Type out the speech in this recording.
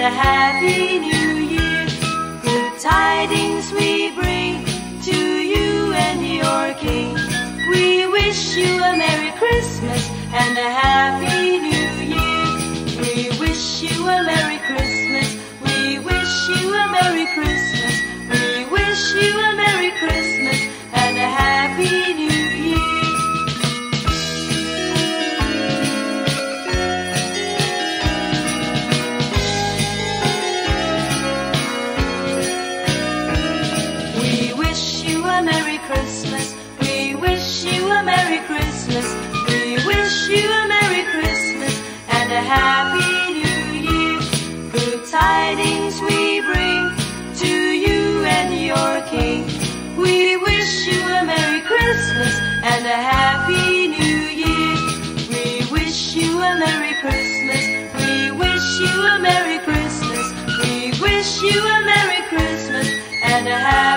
and a Happy New Year. Good tidings we bring to you and your King. We wish you a Merry Christmas and a Happy New Year. We wish you a Merry Christmas. We wish you a Merry Christmas. We wish you a Merry Christmas and a Happy New Year. We wish you a Merry Christmas. We wish you a Merry Christmas. We wish you a Merry Christmas and a Happy New Year. Good tidings we bring to you and your King. We wish you a Merry Christmas and a Happy New Year. We wish you a Merry Christmas. We wish you a Merry Christmas. We wish you a Merry Christmas and a Happy